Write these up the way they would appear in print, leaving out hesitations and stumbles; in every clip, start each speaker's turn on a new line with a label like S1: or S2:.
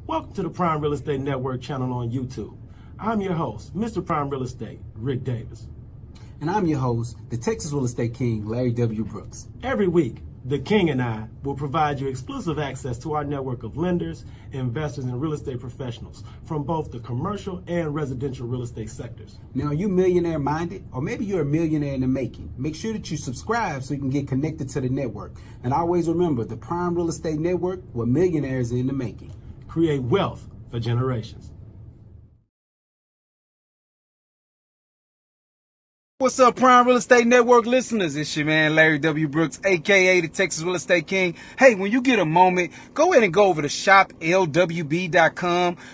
S1: Welcome to the Prime Real Estate Network channel on YouTube. I'm your host, Mr. Prime Real Estate, Ric Davis.
S2: And I'm your host, the Texas Real Estate King, LarryWBrooks.
S1: Every week, the King and I will provide you exclusive access to our network of lenders, investors, and real estate professionals from both the commercial and residential real estate sectors.
S2: Now, are you millionaire minded? Or maybe you're a millionaire in the making. Make sure that you subscribe so you can get connected to the network. And always remember, the Prime Real Estate Network, where millionaires are in the making.
S1: Create wealth for generations.
S3: What's up, Prime Real Estate Network listeners? It's your man, LarryWBrooks, a.k.a. the Texas Real Estate King. Hey, when you get a moment, go ahead and go over to shoplwb.com.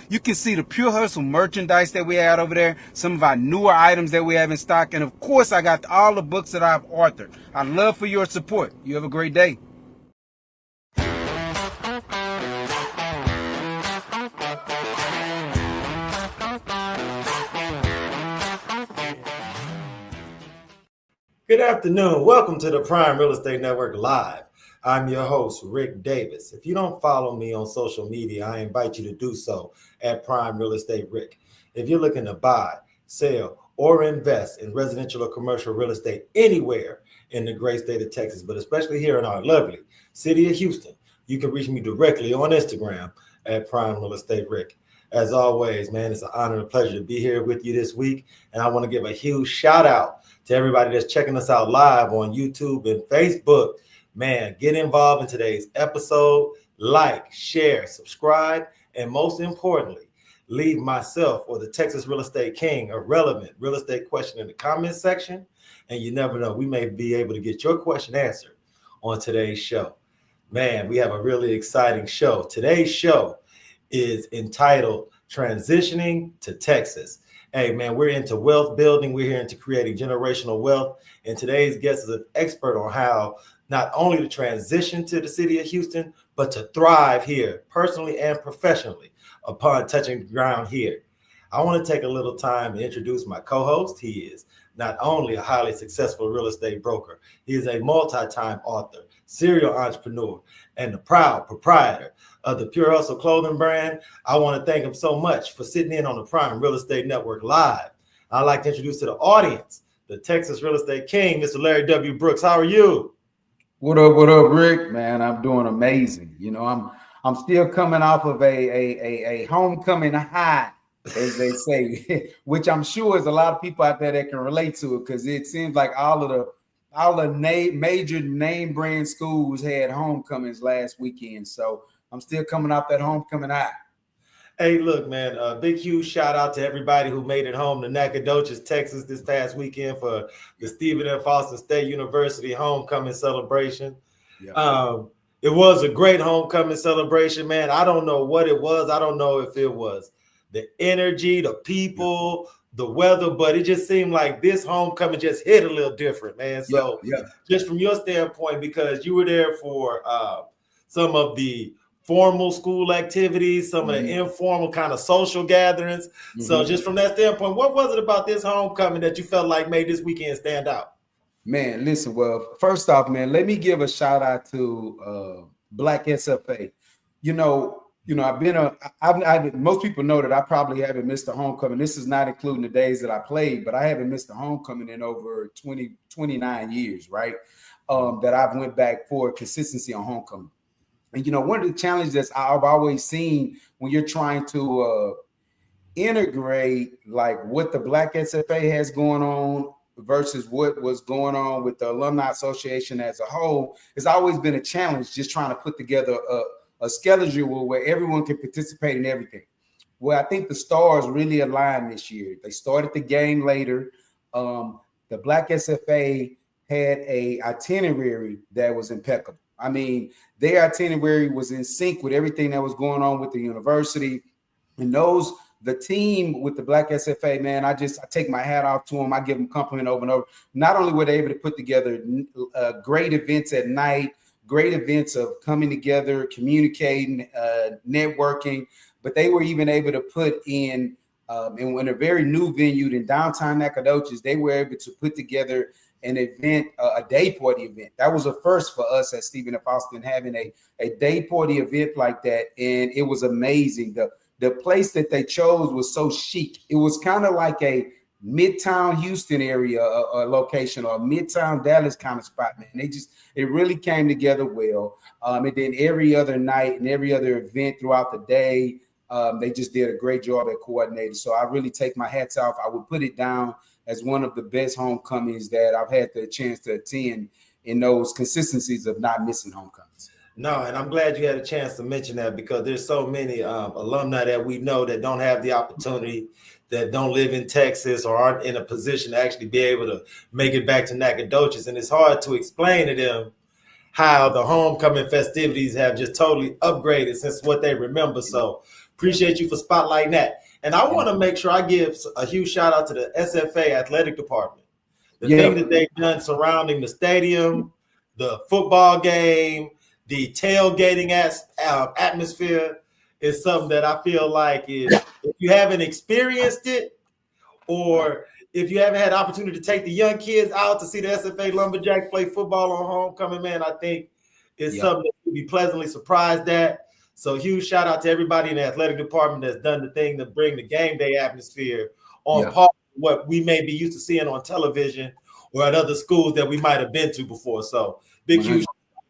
S3: You can see the Pure Hustle merchandise that we have over there, some of our newer items that we have in stock, and of course, I got all the books that I've authored. I'd love for your support. You have a great day.
S1: Good afternoon. Welcome to the Prime Real Estate Network Live. I'm your host, Ric Davis. If you don't follow me on social media, I invite you to do so at Prime Real Estate Ric. If you're looking to buy, sell, or invest in residential or commercial real estate anywhere in the great state of Texas, but especially here in our lovely city of Houston, you can reach me directly on Instagram at Prime Real Estate Ric. As always, man, it's an honor and a pleasure to be here with you this week. And I want to give a huge shout out to everybody that's checking us out live on YouTube and Facebook. Man, get involved in today's episode. Like, share, subscribe, and most importantly, leave myself or the Texas Real Estate King a relevant real estate question in the comments section. And you never know, we may be able to get your question answered on today's show. Man, we have a really exciting show. Today's show is entitled Transitioning to Texas. Hey, man, we're into wealth building. We're here into creating generational wealth. And today's guest is an expert on how not only to transition to the city of Houston, but to thrive here personally and professionally upon touching ground here. I want to take a little time to introduce my co-host. He is not only a highly successful real estate broker, he is a multi-time author, serial entrepreneur, and the proud proprietor of the Pure Hustle clothing brand. I want to thank him so much for sitting in on the Prime Real Estate Network Live. I'd like to introduce to the audience, the Texas Real Estate King, Mr. LarryWBrooks. How are you?
S3: What up, Rick? Man, I'm doing amazing. You know, I'm still coming off of a homecoming high, as they say, which I'm sure is a lot of people out there that can relate to it, because it seems like all the major name brand schools had homecomings last weekend. So I'm still coming off that homecoming high.
S1: Hey, look, man, a big, huge shout out to everybody who made it home to Nacogdoches, Texas this past weekend for the Stephen F. Austin State University homecoming celebration. Yeah. It was a great homecoming celebration, man. I don't know what it was. I don't know if it was the energy, the people, the weather, but it just seemed like this homecoming just hit a little different, man. So just from your standpoint, because you were there for some of the formal school activities, some of the informal kind of social gatherings. So just from that standpoint, what was it about this homecoming that you felt like made this weekend stand out?
S3: Man, listen, well, first off, man, let me give a shout out to Black SFA. You know, most people know that I probably haven't missed a homecoming. This is not including the days that I played, but I haven't missed a homecoming in over 29 years, right? That I've went back for consistency on homecoming. And, you know, one of the challenges that I've always seen when you're trying to integrate like what the Black SFA has going on versus what was going on with the Alumni Association as a whole, has always been a challenge, just trying to put together a schedule where everyone can participate in everything. Well, I think the stars really aligned this year. They started the game later. The Black SFA had a itinerary that was impeccable. I mean, their itinerary was in sync with everything that was going on with the university. And the team with the Black SFA, man, I take my hat off to them. I give them compliment over and over. Not only were they able to put together great events at night, great events of coming together, communicating, networking, but they were even able to put in a very new venue in downtown Nacogdoches. They were able to put together an event, a day party event. That was a first for us at Stephen F. Austin, having a day party event like that. And it was amazing. The place that they chose was so chic. It was kind of like a Midtown Houston area location, or a Midtown Dallas kind of spot, man. It really came together well. And then every other night and every other event throughout the day, they just did a great job at coordinating. So I really take my hats off. I would put it down as one of the best homecomings that I've had the chance to attend, in those consistencies of not missing homecomings.
S1: No, and I'm glad you had a chance to mention that, because there's so many alumni that we know that don't have the opportunity, that don't live in Texas or aren't in a position to actually be able to make it back to Nacogdoches. And it's hard to explain to them how the homecoming festivities have just totally upgraded since what they remember. So appreciate you for spotlighting that. And I want to make sure I give a huge shout out to the SFA athletic department. The thing that they've done surrounding the stadium, the football game, the tailgating atmosphere is something that I feel like if you haven't experienced it, or if you haven't had the opportunity to take the young kids out to see the SFA Lumberjacks play football on homecoming, man, I think it's something that you'll be pleasantly surprised at. So huge shout out to everybody in the athletic department that's done the thing to bring the game day atmosphere on par with what we may be used to seeing on television or at other schools that we might have been to before. So big, huge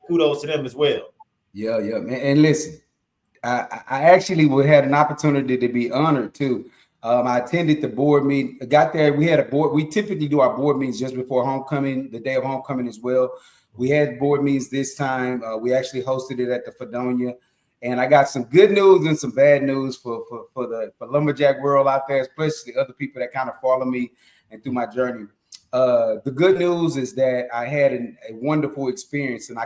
S1: kudos to them as well. Yeah,
S3: man. And listen, I actually had an opportunity to be honored too. I attended the board meeting. I got there. We had a board. We typically do our board meetings just before homecoming, the day of homecoming as well. We had board meetings this time. We actually hosted it at the Fredonia. And I got some good news and some bad news for Lumberjack world out there, especially other people that kind of follow me and through my journey. The good news is that I had a wonderful experience, and I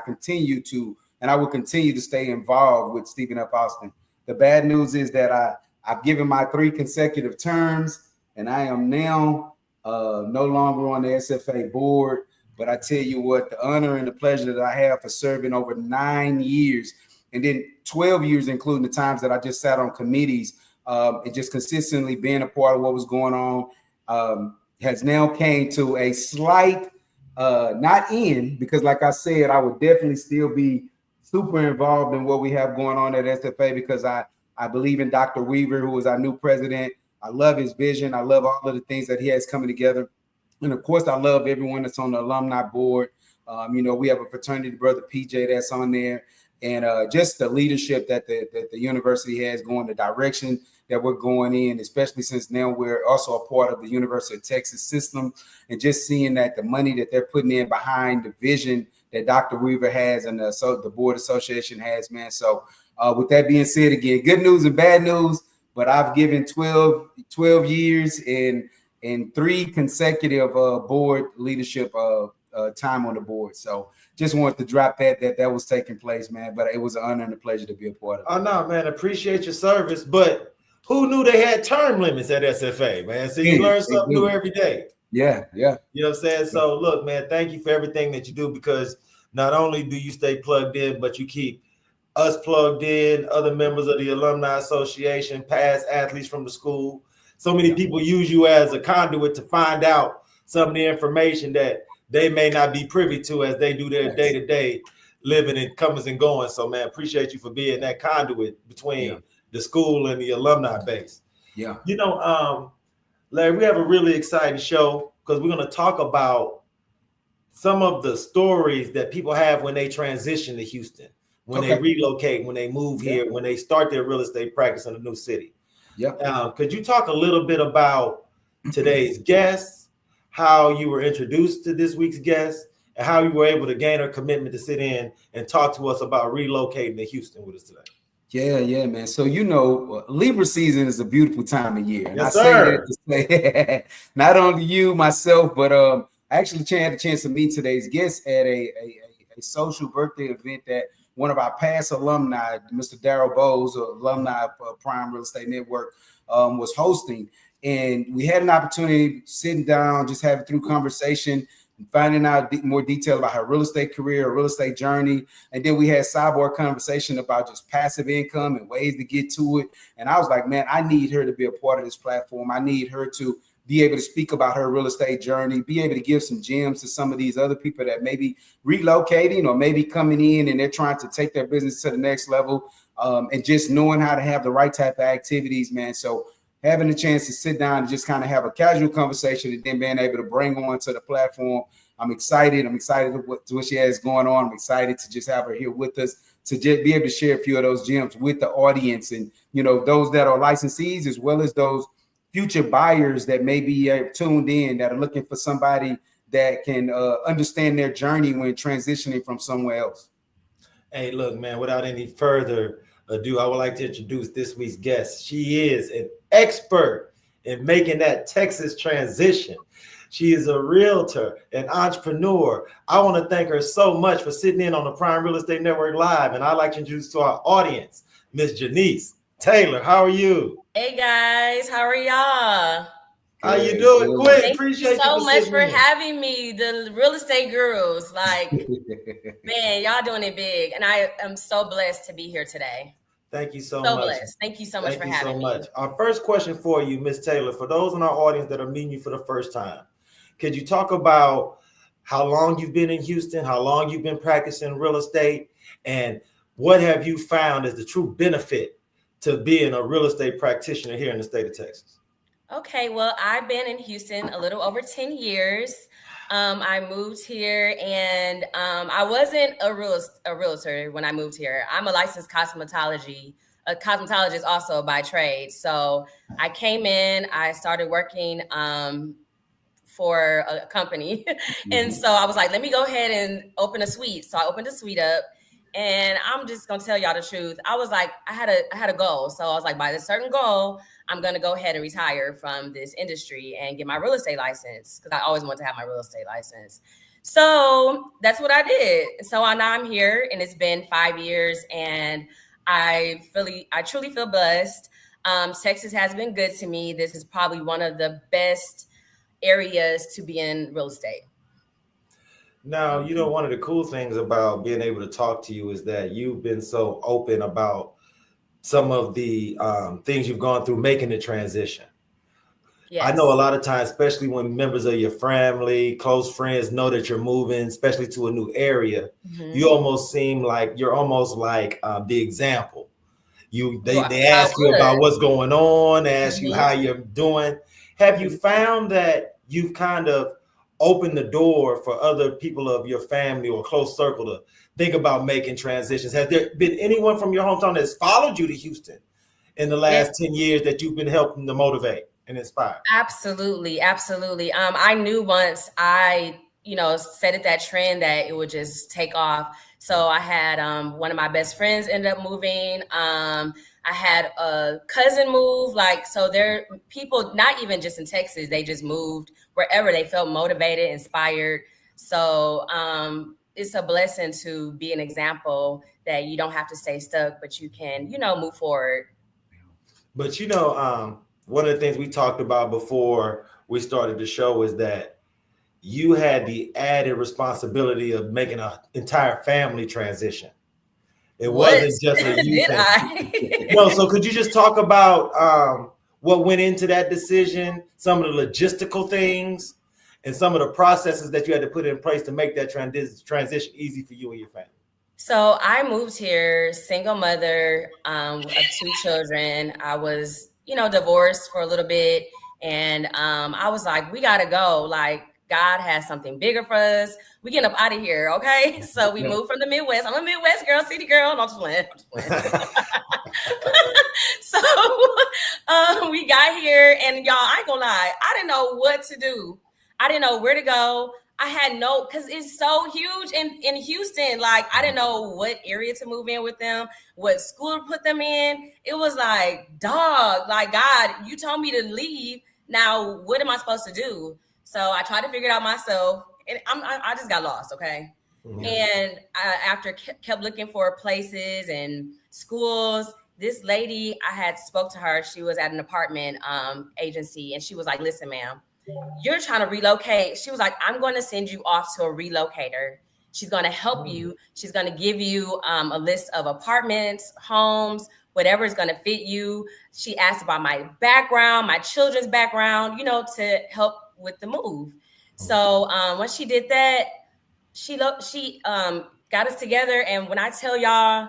S3: will continue to stay involved with Stephen F. Austin. The bad news is that I've given my 3 consecutive terms, and I am now no longer on the SFA board. But I tell you what, the honor and the pleasure that I have for serving over 9 years, and then 12 years, including the times that I just sat on committees, and just consistently being a part of what was going on, has now came to a slight, not end, because like I said, I would definitely still be super involved in what we have going on at SFA, because I believe in Dr. Weaver, who is our new president. I love his vision. I love all of the things that he has coming together. And of course, I love everyone that's on the alumni board. We have a fraternity brother, PJ, that's on there. And just the leadership that the university has going, the direction that we're going in, especially since now we're also a part of the University of Texas system, and just seeing that the money that they're putting in behind the vision that Dr. Weaver has and the board association has, man. So with that being said, again, good news and bad news, but I've given 12 years and 3 consecutive board leadership time on the board. So just wanted to drop that was taking place, man. But it was an honor and a pleasure to be a part of it.
S1: Oh, no, man. Appreciate your service. But who knew they had term limits at SFA, man? So you learn something new every day.
S3: Yeah. You
S1: know what I'm saying? So look, man, thank you for everything that you do, because not only do you stay plugged in, but you keep us plugged in, other members of the Alumni Association, past athletes from the school. So many people use you as a conduit to find out some of the information that they may not be privy to as they do their day-to-day living and comings and going. So, man, appreciate you for being that conduit between the school and the alumni base.
S3: Yeah.
S1: Larry, we have a really exciting show, because we're going to talk about some of the stories that people have when they transition to Houston, when they relocate, when they move here, when they start their real estate practice in a new city.
S3: Yeah.
S1: Could you talk a little bit about today's guests, how you were introduced to this week's guest, and how you were able to gain her commitment to sit in and talk to us about relocating to Houston with us today?
S3: Yeah, man. So, Libra season is a beautiful time of year. And
S1: yes,
S3: I
S1: sir.
S3: say that to say not only you, myself, but I actually had a chance to meet today's guest at a social birthday event that one of our past alumni, Mr. Darryl Bowes, alumni of Prime Real Estate Network, was hosting. And we had an opportunity sitting down, just having through conversation, and finding out more detail about her real estate career, her real estate journey. And then we had sidebar conversation about just passive income and ways to get to it. And I was like, man, I need her to be a part of this platform. I need her to be able to speak about her real estate journey, be able to give some gems to some of these other people that may be relocating or maybe coming in and they're trying to take their business to the next level, and just knowing how to have the right type of activities, man. So having a chance to sit down and just kind of have a casual conversation and then being able to bring on to the platform. I'm excited. I'm excited to what she has going on. I'm excited to just have her here with us to just be able to share a few of those gems with the audience and, those that are licensees as well as those future buyers that may be tuned in that are looking for somebody that can understand their journey when transitioning from somewhere else.
S1: Hey, look, man, without any further ado, I would like to introduce this week's guest. She is an expert in making that Texas transition. She is a realtor, an entrepreneur. I want to thank her so much for sitting in on the Prime Real Estate Network Live. And I'd like to introduce to our audience, Miss Jenise Taylor. How are you?
S4: Hey guys, how are y'all?
S1: How you doing? Gwen,
S4: Thank
S1: appreciate
S4: you so much for
S1: in.
S4: having me, the real estate gurus. Like, man, y'all doing it big. And I am so blessed to be here today.
S1: Thank you so
S4: much.
S1: Blessed.
S4: Thank you so much for having me.
S1: Our first question for you, Miss Taylor, for those in our audience that are meeting you for the first time, could you talk about how long you've been in Houston, how long you've been practicing real estate, and what have you found as the true benefit to being a real estate practitioner here in the state of Texas?
S4: Okay, well, I've been in Houston a little over 10 years. I moved here and I wasn't a realtor when I moved here. I'm a licensed cosmetologist also by trade. So I came in, I started working for a company. And so I was like, let me go ahead and open a suite. So I opened a suite up and I'm just going to tell y'all the truth. I was like, I had a goal. So I was like, by this certain goal, I'm going to go ahead and retire from this industry and get my real estate license because I always wanted to have my real estate license. So that's what I did. So now I'm here and it's been 5 years and I truly feel blessed. Texas has been good to me. This is probably one of the best areas to be in real estate.
S1: Now, one of the cool things about being able to talk to you is that you've been so open about some of the things you've gone through making the transition. Yes. I know a lot of times, especially when members of your family, close friends know that you're moving, especially to a new area, you almost seem like you're almost like the example. They ask you about what's going on, they ask you how you're doing. Have you found that you've kind of opened the door for other people of your family or close circle to think about making transitions? Has there been anyone from your hometown that's followed you to Houston in the last 10 years that you've been helping to motivate and inspire?
S4: Absolutely. I knew once I, set that trend that it would just take off. So I had one of my best friends end up moving. I had a cousin move. So there are people, not even just in Texas, they just moved wherever they felt motivated, inspired. So it's a blessing to be an example that you don't have to stay stuck, but you can, move forward.
S1: But, one of the things we talked about before we started the show is that you had the added responsibility of making an entire family transition. It wasn't just a you thing. No, so could you just talk about what went into that decision, some of the logistical things, and some of the processes that you had to put in place to make that transition easy for you and your family?
S4: So I moved here, single mother of 2 children. I was, divorced for a little bit. And I was like, we got to go. God has something bigger for us. We getting up out of here, okay? So we moved from the Midwest. I'm a Midwest girl, city girl. No, I'm just playing. So we got here, and y'all, I ain't gonna lie, I didn't know what to do. I didn't know where to go. I had because it's so huge in Houston. I didn't know what area to move in with them, what school to put them in. It was God, you told me to leave. Now, what am I supposed to do? So I tried to figure it out myself, and I just got lost, okay? Mm-hmm. And after kept looking for places and schools, this lady, I had spoke to her. She was at an apartment agency, and she was like, listen, ma'am, you're trying to relocate. She was like, I'm going to send you off to a relocator. She's going to help you. She's going to give you a list of apartments, homes, whatever is going to fit you. She asked about my background, my children's background, to help with the move. So once she did that, she got us together. And when I tell y'all,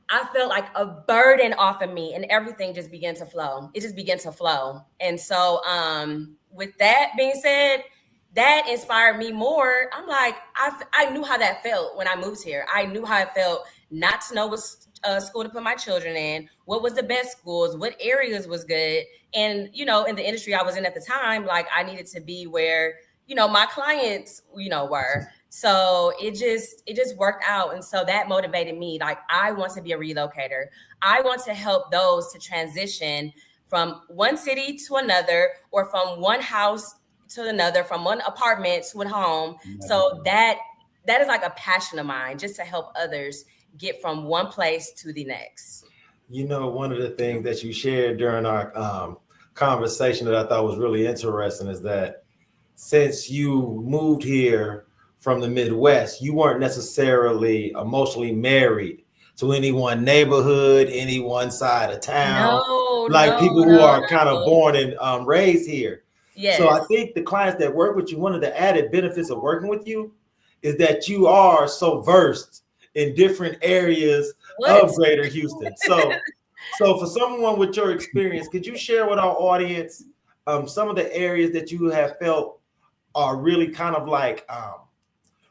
S4: I felt like a burden off of me, and everything just began to flow. It just began to flow. And so with that being said, that inspired me more. I'm like, I knew how that felt when I moved here. I knew how it felt not to know what school to put my children in, what was the best schools, what areas was good. And, in the industry I was in at the time, like I needed to be where, my clients, were. So it just worked out. And so that motivated me. Like, I want to be a relocator. I want to help those to transition from one city to another, or from one house to another, from one apartment to a home. So that is like a passion of mine, just to help others get from one place to the next.
S1: One of the things that you shared during our conversation that I thought was really interesting is that since you moved here from the Midwest, you weren't necessarily emotionally married to any one neighborhood, any one side of town, people who are kind of born and raised here.
S4: Yes.
S1: So I think the clients that work with you, one of the added benefits of working with you is that you are so versed in different areas of Greater Houston. So for someone with your experience, could you share with our audience some of the areas that you have felt are really kind of like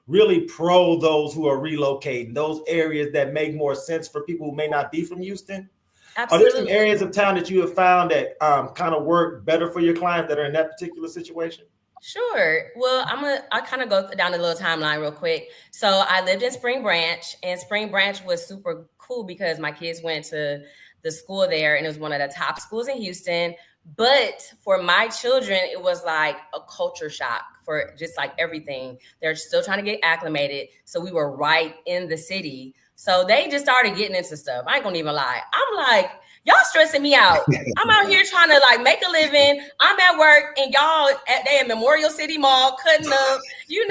S1: really pro those who are relocating, those areas that make more sense for people who may not be from Houston?
S4: Absolutely.
S1: Are there some areas of town that you have found that kind of work better for your clients that are in that particular situation?
S4: Sure. Well, I'll kind of go down a little timeline real quick. So I lived in Spring Branch, and Spring Branch was super cool because my kids went to the school there, and it was one of the top schools in Houston. But for my children, it was like a culture shock for just like everything. They're still trying to get acclimated. So we were right in the city. So they just started getting into stuff. I ain't gonna even lie. I'm like, y'all stressing me out. I'm out here trying to like make a living. I'm at work, and y'all they at Memorial City Mall cutting up. They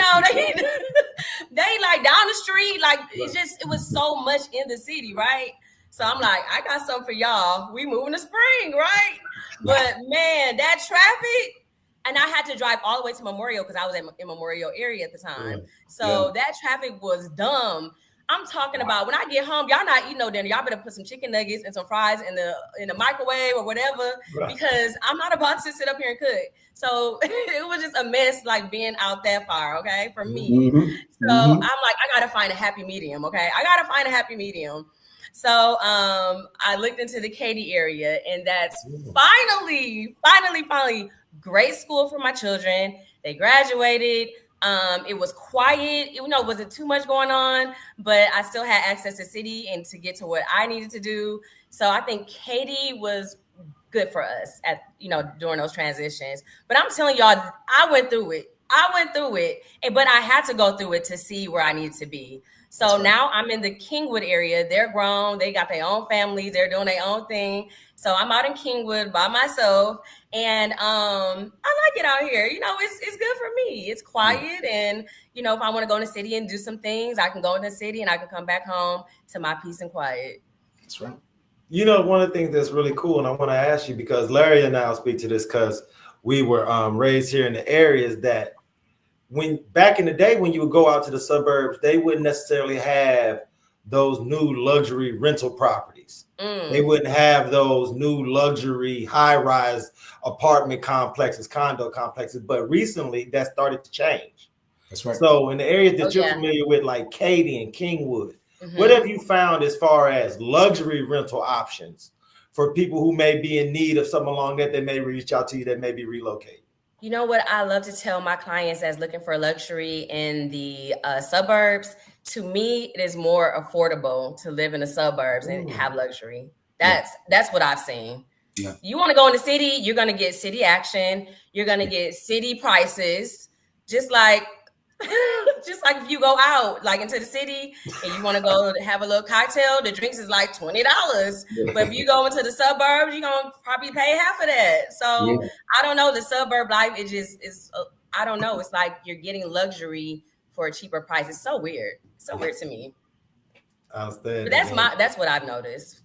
S4: like down the street. Like it was so much in the city, right? So I'm like, I got something for y'all. We moving to Spring, right? But man, that traffic. And I had to drive all the way to Memorial because I was in Memorial area at the time. So that traffic was dumb. I'm talking about when I get home, y'all not eating no dinner. Y'all better put some chicken nuggets and some fries in the microwave or whatever, because I'm not about to sit up here and cook. So it was just a mess, like being out that far, okay, for me. I'm like, I gotta find a happy medium, okay? I gotta find a happy medium. So I looked into the Katy area, and that's finally great school for my children. They graduated. It was quiet. It wasn't too much going on, but I still had access to city and to get to what I needed to do. So I think Katy was good for us at, during those transitions. But I'm telling y'all, I went through it, but I had to go through it to see where I needed to be. So now I'm in the Kingwood area. They're grown. They got their own families. They're doing their own thing. So I'm out in Kingwood by myself, and I like it out here. It's good for me. It's quiet, and if I want to go in the city and do some things, I can go in the city, and I can come back home to my peace and quiet.
S3: That's right.
S1: One of the things that's really cool, and I want to ask you, because Larry and I will speak to this because we were raised here in the areas that when back in the day when you would go out to the suburbs, they wouldn't necessarily have those new luxury rental properties. They wouldn't have those new luxury high-rise apartment complexes, condo complexes. But recently that started to change.
S3: That's right.
S1: So in the areas that you're familiar with, like Katy and Kingwood, what have you found as far as luxury rental options for people who may be in need of something along that they may reach out to you that may be relocated?
S4: You know what I love to tell my clients that's looking for luxury in the suburbs? To me, it is more affordable to live in the suburbs and have luxury. That's what I've seen. Yeah. You want to go in the city, you're going to get city action. You're going to get city prices, just like if you go out like into the city and you want to go have a little cocktail, the drinks is like $20. But if you go into the suburbs, you're going to probably pay half of that. So I don't know, the suburb life, it just is, I don't know. It's like you're getting luxury for a cheaper price. It's so weird. It's so weird to me.
S1: Outstanding.
S4: But that's what I've noticed.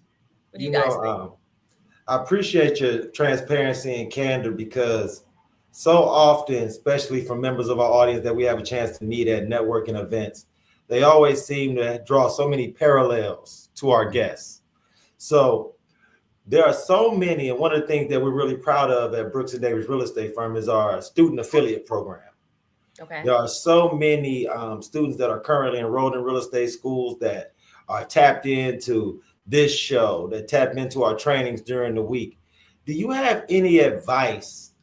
S4: What do you guys think?
S1: I appreciate your transparency and candor, because so often, especially from members of our audience that we have a chance to meet at networking events, they always seem to draw so many parallels to our guests. So there are so many, and one of the things that we're really proud of at Brooks and Davis Real Estate Firm is our student affiliate program.
S4: Okay.
S1: There are so many students that are currently enrolled in real estate schools that are tapped into this show, that tap into our trainings during the week. Do you have any advice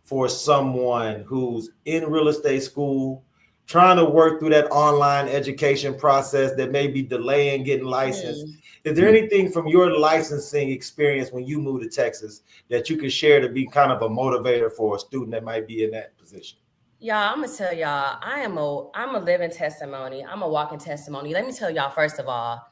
S1: for someone who's in real estate school, trying to work through that online education process that may be delaying getting licensed? Is there anything from your licensing experience when you moved to Texas that you could share to be kind of a motivator for a student that might be in that position?
S4: Y'all, I'm gonna tell y'all, I'm a living testimony. I'm a walking testimony. Let me tell y'all, first of all,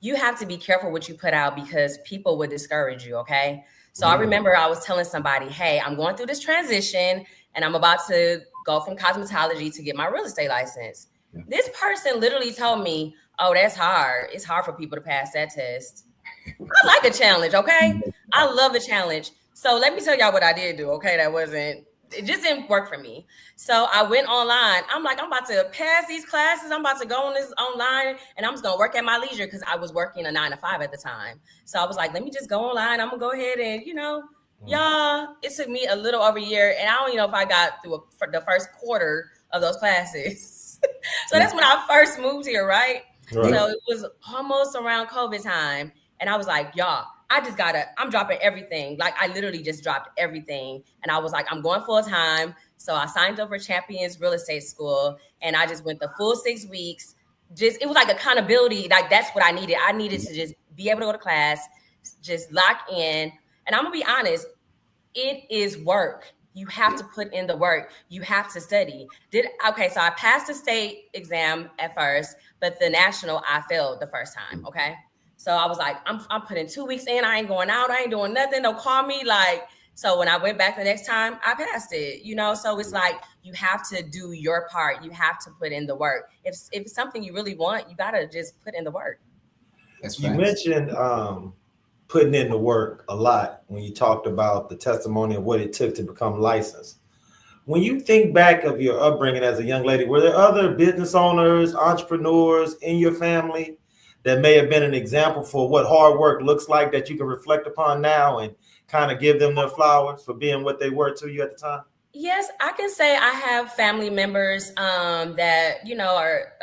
S4: you have to be careful what you put out, because people would discourage you, okay? So I remember I was telling somebody, hey, I'm going through this transition and I'm about to go from cosmetology to get my real estate license. Yeah. This person literally told me, oh, that's hard. It's hard for people to pass that test. I like a challenge, okay? I love a challenge. So let me tell y'all what I did do, okay? It just didn't work for me. So I went online. I'm like, I'm about to pass these classes. I'm about to go on this online, and I'm just going to work at my leisure, because I was working a 9 to 5 at the time. So I was like, let me just go online. I'm going to go ahead and, y'all, it took me a little over a year, and I don't even know if I got through the first quarter of those classes. So that's when I first moved here, right? So it was almost around COVID time. And I was like, y'all, I'm dropping everything. Like, I literally just dropped everything. And I was like, I'm going full time. So I signed up for Champions Real Estate School, and I just went the full 6 weeks. It was like accountability. Like, that's what I needed. I needed to just be able to go to class, just lock in. And I'm gonna be honest, it is work. You have to put in the work. You have to study. So I passed the state exam at first, but the national I failed the first time. Okay. So I was like, I'm putting 2 weeks in. I ain't going out. I ain't doing nothing. Don't call me. So when I went back the next time, I passed it, So it's like, you have to do your part. You have to put in the work. If it's something you really want, you got to just put in the work.
S1: You mentioned putting in the work a lot when you talked about the testimony of what it took to become licensed. When you think back of your upbringing as a young lady, were there other business owners, entrepreneurs in your family that may have been an example for what hard work looks like that you can reflect upon now and kind of give them their flowers for being what they were to you at the time?
S4: Yes, I can say I have family members that,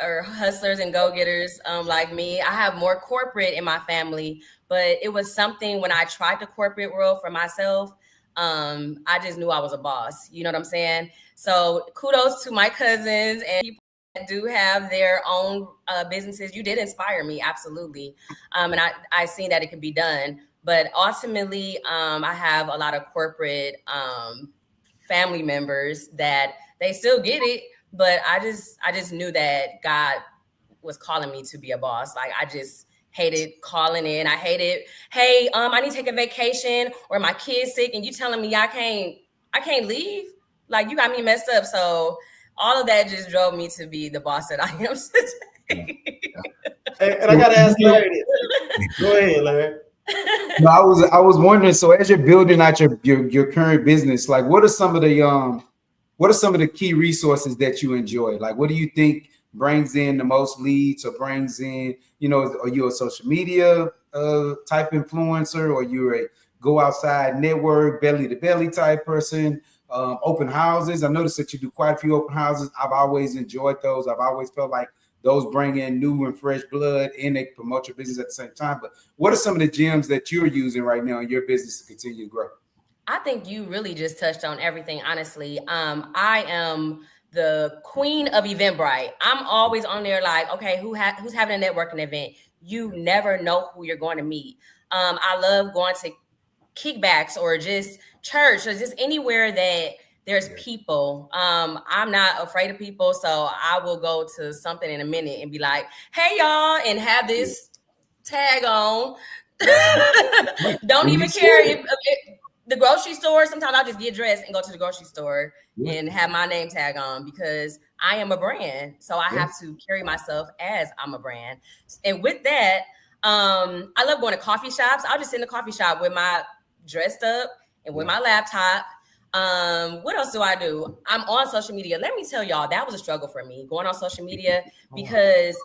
S4: are hustlers and go-getters like me. I have more corporate in my family, but it was something when I tried the corporate world for myself, I just knew I was a boss. You know what I'm saying? So kudos to my cousins and people that do have their own businesses. You did inspire me, absolutely. And I seen that it could be done. But ultimately, I have a lot of corporate family members that they still get it, but I just knew that God was calling me to be a boss. Like, I just hated calling in. I hated, hey, I need to take a vacation, or my kid's sick and you telling me I can't leave. Like, you got me messed up. So all of that just drove me to be the boss that I am today.
S1: And I gotta ask Larry this. Go ahead, Larry.
S3: No, I was wondering. So as you're building out your current business, like, what are some of the key resources that you enjoy? Like, what do you think brings in the most leads, or brings in, are you a social media type influencer, or you're a go outside network, belly to belly type person? Open houses. I noticed that you do quite a few open houses. I've always enjoyed those. I've always felt like those bring in new and fresh blood, and they promote your business at the same time. But what are some of the gems that you're using right now in your business to continue to grow?
S4: I think you really just touched on everything, honestly. I am the queen of Eventbrite. I'm always on there like, okay, who's having a networking event? You never know who you're going to meet. I love going to kickbacks or just church or just anywhere that there's people. I'm not afraid of people, so I will go to something in a minute and be like, hey, y'all, and have this tag on. Don't even care if the grocery store, sometimes I'll just get dressed and go to the grocery store and have my name tag on because I am a brand. So I have to carry myself as I'm a brand. And with that, I love going to coffee shops. I'll just sit in the coffee shop with my dressed up and with my laptop. What else do I do? I'm on social media. Let me tell y'all, that was a struggle for me going on social media because,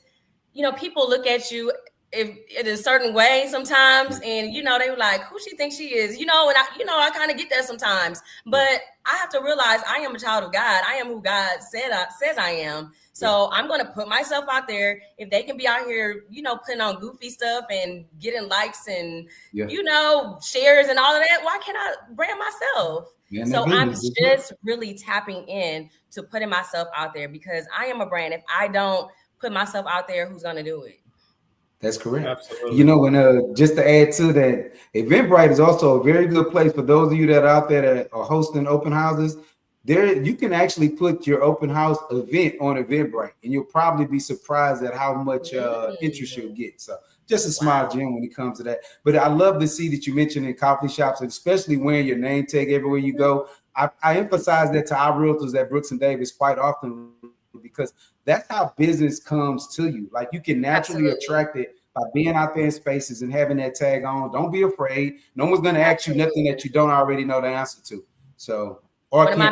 S4: you know, people look at you in a certain way sometimes, and you know, they were like, who she thinks she is, you know, and I kind of get that sometimes, but I have to realize I am a child of God. I am who God says I am. So I'm going to put myself out there. If they can be out here, you know, putting on goofy stuff and getting likes and, you know, shares and all of that, why can't I brand myself? So I'm just really tapping in to putting myself out there because I am a brand. If I don't put myself out there, who's going to do it?
S3: That's correct.
S1: Absolutely.
S3: You know, and just to add to that, Eventbrite is also a very good place for those of you that are out there that are hosting open houses. There, you can actually put your open house event on Eventbrite, and you'll probably be surprised at how much interest you'll get. So, just a small gem when it comes to that. But I love to see that you mentioned in coffee shops, and especially wearing your name tag everywhere you go. I emphasize that to our realtors at Brooks and Davis quite often because that's how business comes to you. Like you can naturally attract it by being out there in spaces and having that tag on. Don't be afraid. No one's going to ask you nothing that you don't already know the answer to. So, one of my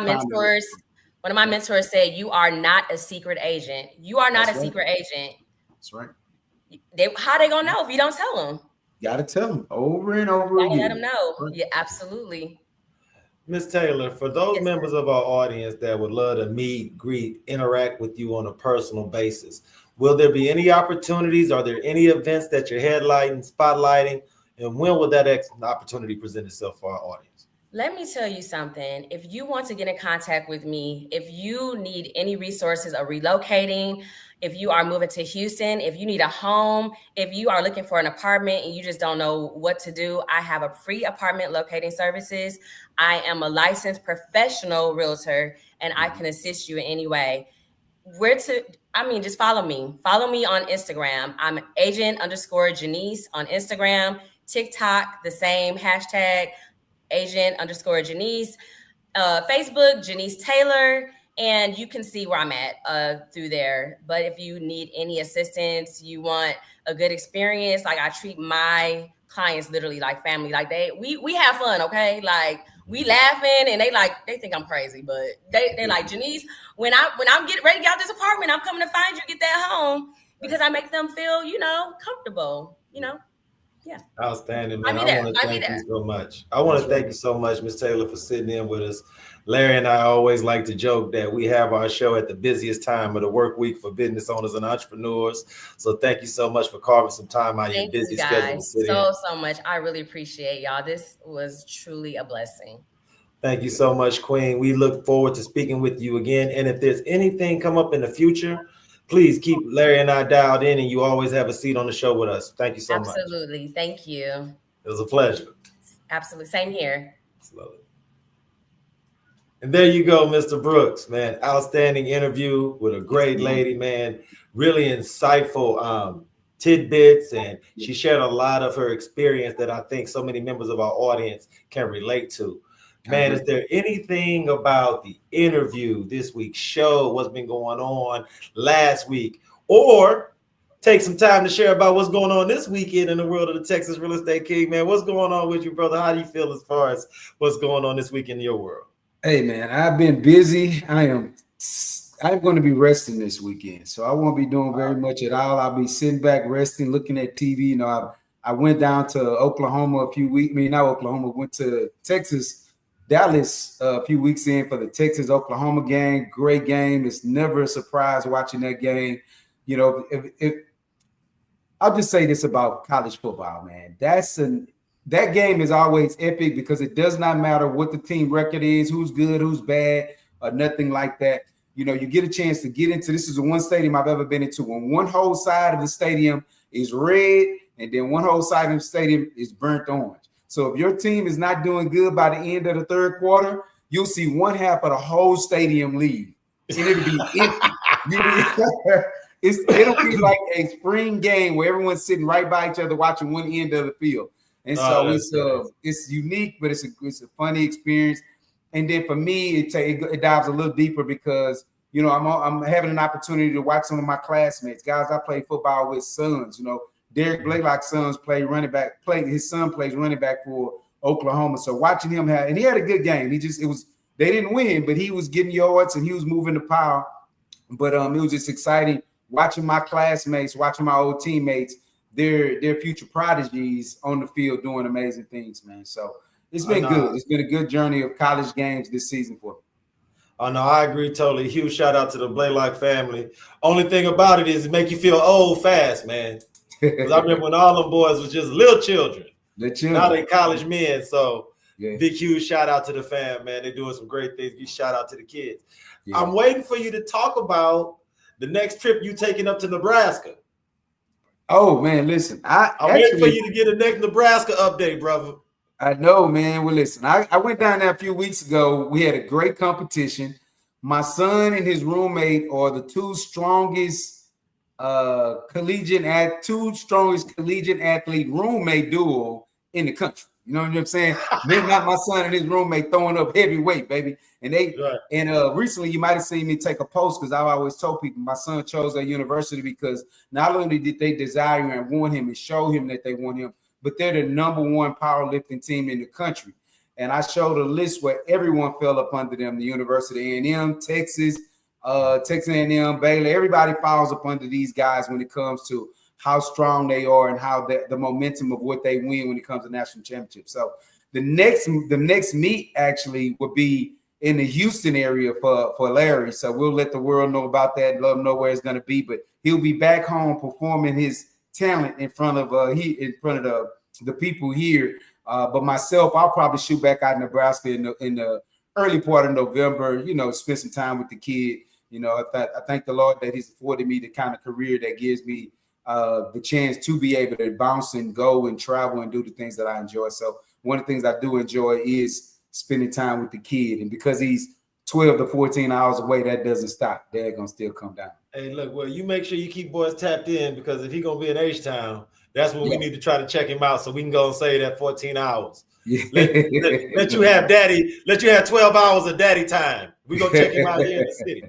S4: mentors said, "You are not a secret agent. You are not a secret agent."
S3: That's right.
S4: How they gonna know if you don't tell them?
S3: Got to tell them over and over again.
S4: Let them know. Yeah, absolutely.
S1: Ms. Taylor, for those members of our audience that would love to meet, greet, interact with you on a personal basis, will there be any opportunities? Are there any events that you're spotlighting? And when will that opportunity present itself for our audience?
S4: Let me tell you something. If you want to get in contact with me, if you need any resources of relocating, if you are moving to Houston, if you need a home, if you are looking for an apartment and you just don't know what to do, I have a free apartment locating services. I am a licensed professional realtor and I can assist you in any way. Just follow me. Follow me on Instagram. I'm agent_Jenise on Instagram, TikTok, the same hashtag, agent_Jenise, Facebook, Jenise Taylor, and you can see where I'm at through there. But if you need any assistance, you want a good experience, like I treat my clients literally like family. Like we have fun, okay? Like we laughing and they think I'm crazy, but they're like, Jenise, when I'm getting ready to get out this apartment, I'm coming to find you, get that home, because I make them feel, comfortable, Yeah.
S1: Outstanding, man. I want to thank you so much. I want to thank you so much, Ms. Taylor, for sitting in with us. Larry and I always like to joke that we have our show at the busiest time of the work week for business owners and entrepreneurs. So thank you so much for carving some time out of your busy schedule.
S4: So much. I really appreciate y'all. This was truly a blessing.
S1: Thank you so much, Queen. We look forward to speaking with you again. And if there's anything come up in the future, please keep Larry and I dialed in, and you always have a seat on the show with us. Thank you so much.
S4: Absolutely. Thank you.
S1: It was a pleasure.
S4: Absolutely. Same here.
S1: Absolutely. And there you go, Mr. Brooks, man. Outstanding interview with a great lady, man. Really insightful tidbits, and she shared a lot of her experience that I think so many members of our audience can relate to. Man, is there anything about the interview, this week's show, what's been going on last week, or take some time to share about what's going on this weekend in the world of the Texas Real Estate King, man? What's going on with you, brother? How do you feel as far as what's going on this week in your world?
S3: Hey, man, I've been busy. I'm going to be resting this weekend, so I won't be doing very much at all. I'll be sitting back, resting, looking at TV. I went down to Oklahoma went to Texas, Dallas a few weeks in for the Texas-Oklahoma game. Great game. It's never a surprise watching that game. I'll just say this about college football, man. That game is always epic because it does not matter what the team record is, who's good, who's bad, or nothing like that. You get a chance to get into, this is the one stadium I've ever been into, when one whole side of the stadium is red and then one whole side of the stadium is burnt orange. So if your team is not doing good by the end of the third quarter, you'll see one half of the whole stadium leave. And it'll be empty. It'll be like a spring game where everyone's sitting right by each other watching one end of the field. And
S1: Oh,
S3: so
S1: that's nice.
S3: it's unique, but it's a funny experience. And then for me, it dives a little deeper because I'm having an opportunity to watch some of my classmates, guys I play football with, sons. Derek Blaylock's sons play running back. His son plays running back for Oklahoma. So watching him and he had a good game. They didn't win, but he was getting yards and he was moving the pile. But it was just exciting watching my classmates, watching my old teammates, their future prodigies on the field doing amazing things, man. So it's been good. It's been a good journey of college games this season for me.
S1: Oh, no, I agree totally. Huge shout out to the Blaylock family. Only thing about it is it make you feel old fast, man. Because I remember when all them boys was just little children. Now they college men. So big, huge shout out to the fam, man. They're doing some great things. Big shout out to the kids. Yeah. I'm waiting for you to talk about the next trip you taking up to Nebraska.
S3: Oh, man, listen.
S1: I'm waiting for you to get a next Nebraska update, brother.
S3: I know, man. Well, listen, I went down there a few weeks ago. We had a great competition. My son and his roommate are the two strongest collegiate athlete roommate duo in the country. You know what I'm saying? Then not my son and his roommate throwing up heavyweight, baby. And recently you might have seen me take a post because I always told people my son chose that university because not only did they desire and want him and show him that they want him, but they're the number one powerlifting team in the country. And I showed a list where everyone fell up under them: the University of A&M, Texas A&M, Baylor. Everybody falls up under these guys when it comes to how strong they are and how the momentum of what they win when it comes to national championships. So the next meet actually would be in the Houston area for Larry. So we'll let the world know about that. Let them know where it's going to be. But he'll be back home performing his talent in front of the people here. But myself, I'll probably shoot back out in Nebraska in the early part of November. Spend some time with the kid. I thank the Lord that He's afforded me the kind of career that gives me the chance to be able to bounce and go and travel and do the things that I enjoy. So one of the things I do enjoy is spending time with the kid. And because he's 12 to 14 hours away, that doesn't stop. Dad gonna still come down.
S1: Hey, look, well, you make sure you keep boys tapped in because if he's gonna be in H-Town, that's when we need to try to check him out so we can go and say that 14 hours. Yeah. Let you have 12 hours of daddy time. We gonna check him out here in the city.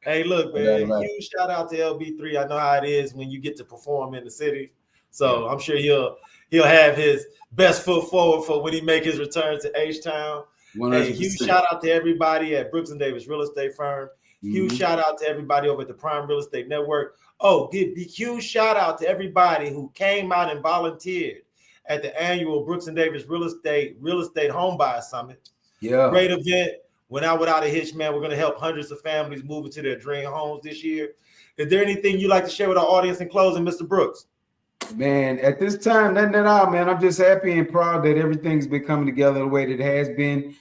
S1: Hey, look, man, huge shout out to LB3. I know how it is when you get to perform in the city. So I'm sure he'll have his best foot forward for when he make his return to H-Town. Hey, huge shout out to everybody at Brooks & Davis Real Estate Firm. Huge shout out to everybody over at the Prime Real Estate Network. Oh, huge shout out to everybody who came out and volunteered at the annual Brooks & Davis Real Estate Home Buyer Summit. Yeah. Great event. Went out without a hitch, man. We're going to help hundreds of families move into their dream homes this year. Is there anything you'd like to share with our audience in closing, Mr. Brooks?
S3: Man, at this time, nothing at all, man. I'm just happy and proud that everything's been coming together the way that it has been.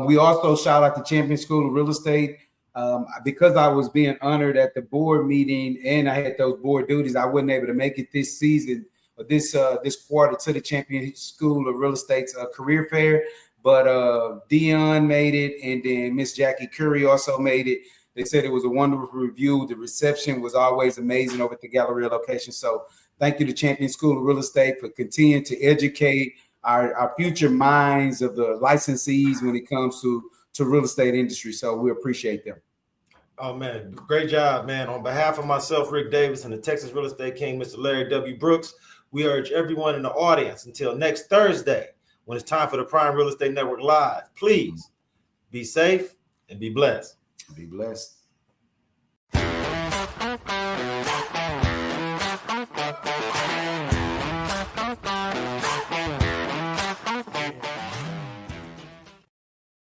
S3: We also shout out to Champion School of Real Estate. Because I was being honored at the board meeting and I had those board duties, I wasn't able to make it this season or this quarter to the Champion School of Real Estate's career fair. But Dion made it, and then Miss Jackie Curry also made it. They said it was a wonderful review. The reception was always amazing over at the Galleria location. So thank you to Champion School of Real Estate for continuing to educate our future minds of the licensees when it comes to real estate industry. So we appreciate them.
S1: Oh, man, great job, man. On behalf of myself, Ric Davis, and the Texas Real Estate King, Mr. Larry W. Brooks, we urge everyone in the audience until next Thursday, when it's time for the Prime Real Estate Network Live, please be safe and be blessed.
S3: Be blessed.